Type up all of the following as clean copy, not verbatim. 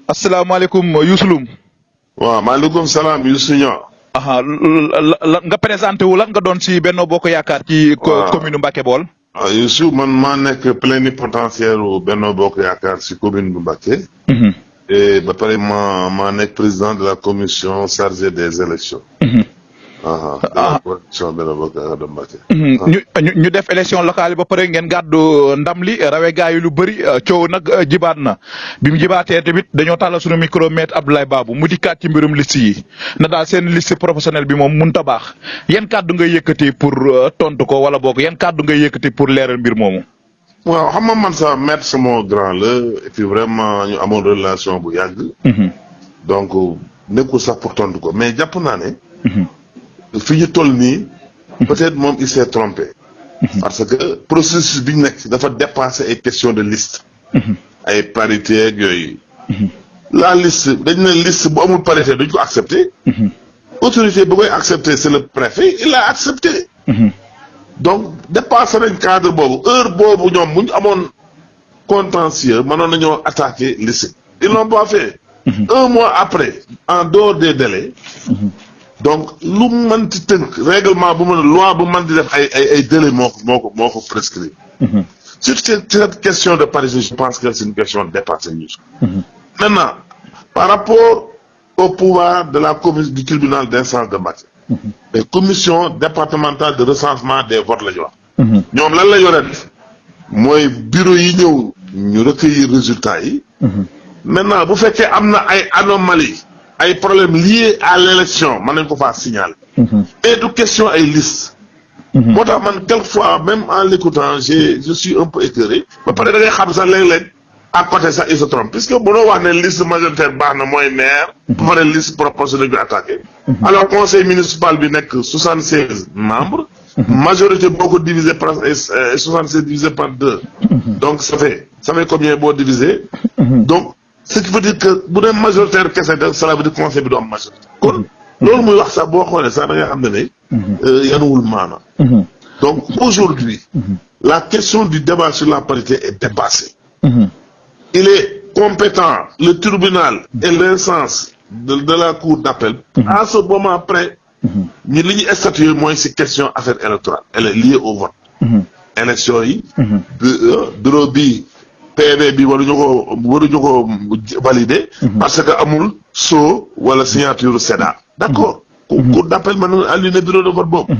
asalaamaaleykum Youssou Loum. waaw maaleykum salaam Youssou Niang. nga présenté wu lan nga doon si Benno Bokk Yaakaar ci commune Mbacké Bawol. waaw Youssou man maa nekk plénipotentiaire u Benno Bokk Yaakaar si commune bu Mbacké. et ba pare maa nekk président de la commission chargée des élections. de la coalition Benno Bokk Yaakaar de Mbacké. ñu def élection locale yi ba pare ngeen gàddu ndam li rawee gaa yi lu bëri coow nag jibaat na bi mu jibaatee tamit dañoo tàllal suñu micro maître Abdoulaye Babou mu dikkaat ci mbirum liste yi na daal seen liste professionnelle bi moom mënut a baax yan kàddu ngay yëkkati pour tontu ko wala boog yan kàddu ngay yëkkati pour leeral mbir moomu. waaw xam nga man sax maître sama grand la et puis vraiment ñu amoon relation bu yàgg. donc nekkul sax pour tontu ko mais jàpp naa ne. fi ñu toll nii. peut-être moom il s'est trompé. parce que processus bi ñu nekk dafa dépasser ay questions de liste. ay parité ak yooyu. la liste dañ ne liste bu amul parité duñ ko accepter. autorité bu koy accepter c'est le préfet il a accepté. donc dépassé nañ cadre boobu heure boobu ñoom bu ñu amoon contentieux mënoon nañoo attaquer liste. ils l'ont pas fait. un mois après en dehors des délais. donc lu mën ci tënk règlement bu mën loi bu mën di def ay délais moo ko prescrit. sur cette question de parité je pense que c'est une question dépassée. maintenant par rapport au pouvoir de la commission du tribunal d'instance de Mbacké. les commissions départementales de recensement des votes la ñu wax. ñoom lan la yore def mooy bureau yi ñëw ñu recueillir résultats yi. maintenant bu fekkee am na ay anomalies. ay problèmes liés à l'élection mën nañ ko faa signaler. et du question ay liste. moo tax man quelquefois même en l'écoutant je suis un peu écœuré. ba pare da ngay xam sax léeg-léeg à côté sax il se trompe puisque mënoo wax ne liste majoritaire baax na mooy maire. ba pare liste proportionnelle bi attaqué. alors conseil municipal bi nekk 76 membres. majorité boo ko divisé par 76 divisé par 2. donc ça fait combien boo divisé. donc ce qui veut dire que bu dee majoritaire kese de cela veut dire conseil bi du am majorité. kon loolu muy wax sax boo xoolee sax da nga xam ne yanuwul maana. donc aujourd'hui la question du débat sur la parité est dépassée. il est compétent le tribunal et l'instance de la cour d'appel. à ce moment près. ñu li ñu statué mooy ci question affaire électorale elle est liée au vote. élection yi. bureau bi. PV bi waruñu ko valider. parce que amul sceau wala signature SEDA. d'accord. cour d'appel mën na annulé bureau de vote boobu.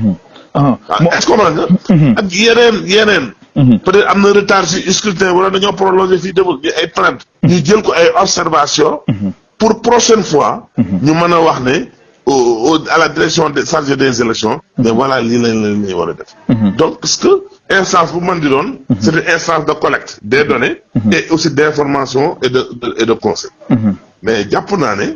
est-ce que comprendre nga. ak yeneen. peut-être am na retard ci scrutin wala dañoo prolonger fii demul ñu ay plainte. ñu jël ko ay observation pour prochaine fois. ñu mën a wax ne à la direction chargée des élections. mais voilà lii lañ war a def. donc parce que instance bu mën di doon. c'est une instance de collecte des données. et aussi d'information et de conseil. mais jàpp naa ne.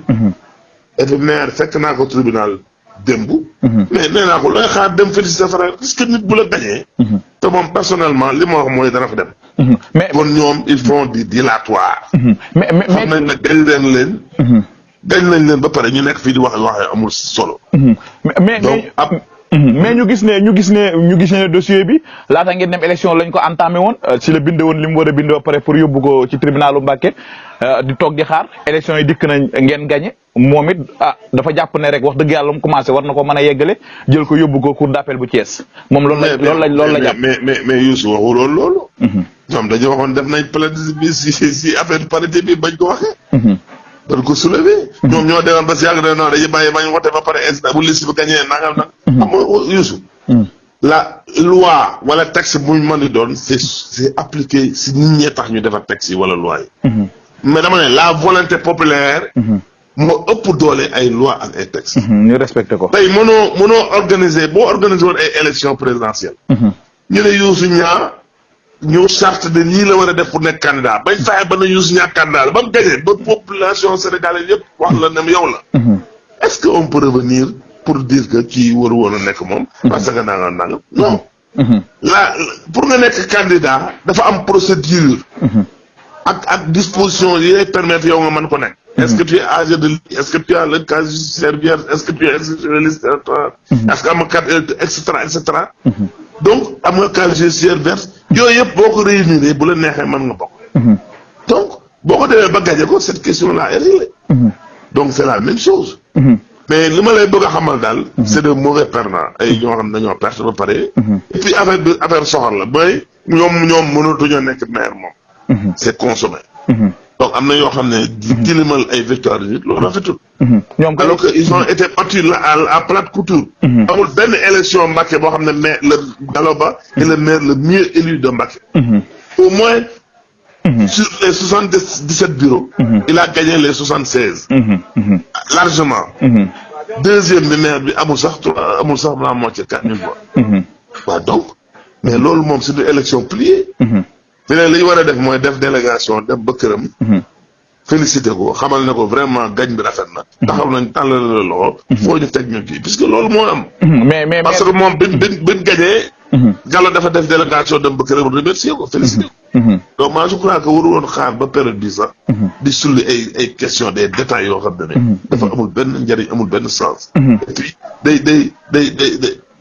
et maire fekk naa ko tribunal démb. mais nee naa ko looy xaar dem féliciter frère parce que nit bu la gañee. te moom personnellement li ma wax mooy dana fa dem. mais kon ñoom ils font du dilatoire. mais xam nañ ne gañ nañ leen ba pare ñu nekk fii di wax amul solo. mais ñu gis ne dossier bi laata ngeen dem élection lañ ko entamé woon si la binde woon li mu war a bind ba pare pour yóbbu ko ci tribunalu Mbacké di toog di xaar élection yi dikk nañ ngeen gagné moom it dafa jàpp ne rek wax dëgg yàlla mu commencé war na ko mën a yeggale jël ko yóbbu ko cour d'appel bu Thiès moom loolu la jàpp. mais Youssou waxu loolu. ñoom dañu waxoon def nañ plainte bi si affaire parité bi bañ ko waxee. dañ ko soulever. ñoom ñoo demoon ba si yàgg na non dañuy bàyyi bañ wote ba pare instant bu liste bi gagné nangam nag. xam nga Youssou. la loi wala texte bu ñu mën a doon c'est appliqué si nit ñee tax ñu defar texte yi wala loi yi. mais dama ne la volonté populaire. moo ëpp doole ay loi ak ay texte. ñu respecté ko. tey mënoo organiser boo organiser woon ay élections présidentielles. ñu ne Youssou Niang ñu charte de lii la war a def pour nekk candidat bañ fexe ba na Youssou Niang candidat la ba mu gagné ba population sénégalaise yëpp wax la ne yow la. est-ce que on peut revenir pour dire que kii waru woon a nekk moom. parce que nangam non. pour nga nekk candidat dafa am procédure. ak disposition yi lay permettre yow nga mën ko nekk. est-ce que tu es âgé de est-ce que tu as le casier judiciaire vierge est-ce que tu es inscrit sur la liste électorale. est-ce que am nga carte et cetera. donc am nga casier judiciaire vierge yooyu yëpp boo ko réunir bu la neexee mën nga bokk. donc boo ko demee ba gagné ko cette question là est réglée. Donc c'est la même chose. mais li ma lay bëgg a xamal daal. c'est de mauvais perdants ay ñoo xam ne dañoo perte ba pare. et puis affaire soxor la mooy ñoom mënatuñoo nekk maire moom. c'est consommé. donc am na yoo xam ne di tilimal ay victoire yi loolu rafetul. ñoom alors que ils ont été battus là à plate couture. amul benn élection Mbacké boo xam ne maire le Gallo Ba est le maire le mieux élu de Mbacké. au moins. sur les 77 bureaux. il a gagné les 76. largement. deuxième bi maire bi amul sax la moitié 4000 voix. waaw donc mais loolu moom c'est une élection pliée. fi ne li ñu war a def mooy def délégation dem ba këram. félicité ko xamal ne ko vraiment gañ bi rafet na. taxaw nañ tàllal la loxo. foo ñu teg ñu kii puisque loolu moo am. mais parce que moom bin gañee. Gallo dafa def délégation dem ba këram remercier ko félicité ko. donc moi je crois que waru woon xaar ba période bi sax. di sulli ay question des détails yoo xam ne. dafa amul benn njariñ amul benn sens. et puis day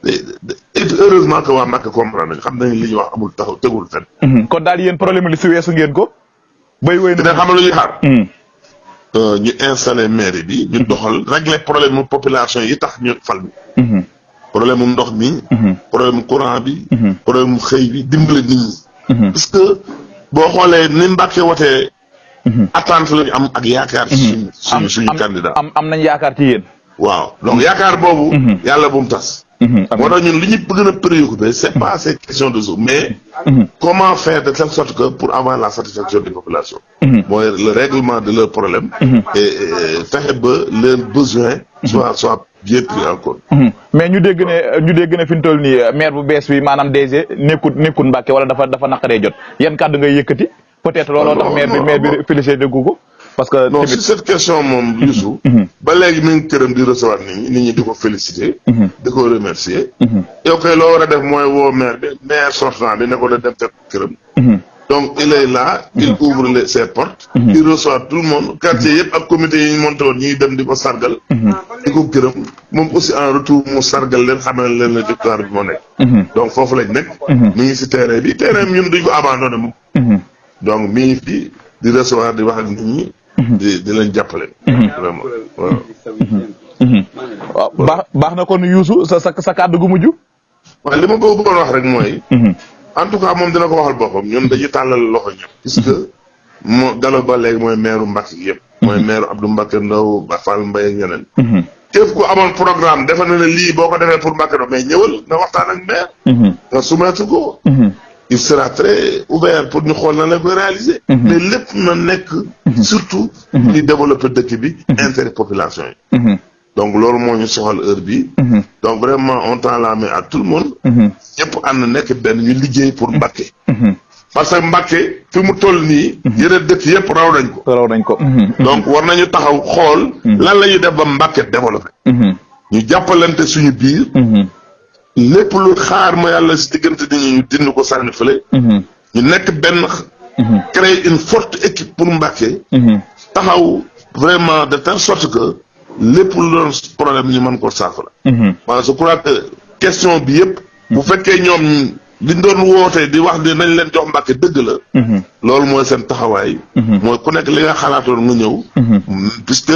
et puis heureusement que waa Mbacké comprendre nañ xam nañ li ñuy wax amul taxaw tegul fenn. kon daal yéen problème li si weesu ngeen ko. bay wéy na dina xam lu ñuy xaar. ñu installé mairie bi. ñu doxal régler problème mu population yi tax ñu fal bi. problème mu ndox mi. problème mu courant bi. problème mu xëy bi dimbale nit ñi. parce que boo xoolee ni Mbacké wotee. attente la ñu am ak yaakaar. suñu candidat. am nañ yaakaar ci yéen. waaw donc yaakaar boobu. yàlla bu mu tas. moo tax ñun li ñu gën a préoccupé c'est pas ces questions de sous mais. comment faire de telle sorte que pour avoir la satisfaction des populations. mooy le règlement de leurs problèmes. et fexe ba leurs besoins. soit bien pris en compte. mais ñu dégg ne fi mu toll nii maire bu bees bi maanaam DG nekkut Mbacké wala dafa naqaree jot yan kàddu ngay yëkkati. peut-être looloo tax maire bi félicité déggu ko. parce que non si cette question moom Youssou. ba léegi mi ngi këram di recevoir nit ñi di ko féliciter. di ko remercier. yow kay loo war a def mooy woo maire sortant bi ne ko da dem fekk këram. donc il est là. il ouvre ses portes. il reçoit tout le monde quartier yëpp ak comité yi ñu monté woon ñuy dem di ko sargal. di ko këram moom aussi en retour mu sargal leen xamal leen la victoire bi moo nekk. donc foofu lañ nekk. mi ngi si terrain bi ñun duñ ko abandonné moom. donc mi ngi fi di recevoir di wax ak nit ñi. di leen jàppale. vraiment waaw. baax na kon Youssou sa kàddu gu mujj. waaw li ma bëggoon wax rek mooy. en tout cas moom dina ko waxal boppam ñun dañuy tàllal loxo ñëpp. puisque Gallo Ba léegi mooy maire Mbacké yëpp. mooy maire Abdou Mbacké Ndaw Ba Fall Mbaye ak ñeneen. képp ku amoon programme defe na ne lii boo ko defee pour Mbacké mais ñëwal nga waxtaan ak maire. nga soumettre ko. il sera très ouvert pour ñu xool na la koy réaliser. mais lépp na nekk. surtout. di développer dëkk bi. intérêt population yi. donc loolu moo ñu soxal heure bi donc vraiment on tend la main à tout le monde. ñëpp ànd nekk benn ñu liggéey pour Mbacké. parce que Mbacké fi mu toll nii. yeneen dëkk yëpp raw nañ ko. donc war nañu taxaw xool. lan la ñuy def ba Mbacké développé. ñu jàppalante suñu biir. lépp lu xaar ma yàlla si diggante nit ñi ñu dindi ko sànni fële. ñu nekk benn. créer une forte équipe pour Mbacké. taxaw vraiment de telle sorte que lépp lu doon problème ñu mën ko saafara. waaw je crois que question bi yëpp. bu fekkee ñoom liñ doon wootee di wax ne nañ leen jox Mbacké dëgg la. loolu mooy seen taxawaay. mooy ku nekk li nga xalaatoon nga ñëw. puisque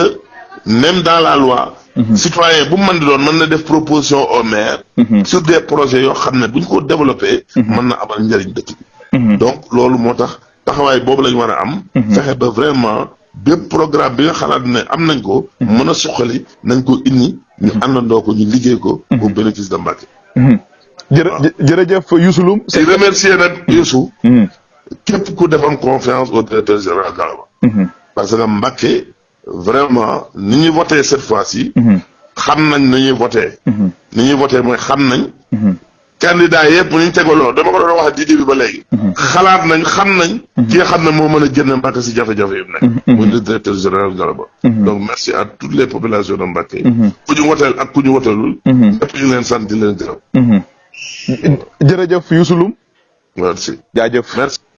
même dans la loi. citoyen bu mën di doon mën na def proposition au maire. sur des projets yoo xam ne buñ ko développé. mën na amal njëriñ dëkk bi. donc loolu moo tax taxawaay boobu lañ war a am. fexe ba vraiment bépp programme bi nga xalaat ne am nañ ko. mën a suqali nañ ko indi ñu àndandoo ko ñu liggéey ko. au bénéfice de Mbacké. jërëjëf Youssou Loum. di remercier nag Youssou. képp ku defoon confiance au directeur général Gallo Ba. parce que Mbacké vraiment ni ñuy voté cette fois-ci. xam nañ ni ñuy voté. ni ñuy voté mooy xam nañ. candidat yëpp ni ñu tegaloo dama ko doon wax di bi ba léegi. xalaat nañ xam nañ. ki nga xam ne moo mën a génne Mbacké si jafe-jafe yi mu nekk. muy le directeur général Gallo Ba. donc merci à toutes les populations de Mbacké. ku ñu woteel ak ku ñu woteelul. ñëpp ñu leen sant di leen gërëm. jërëjëf Youssou Loum. merci jaajëf. merci.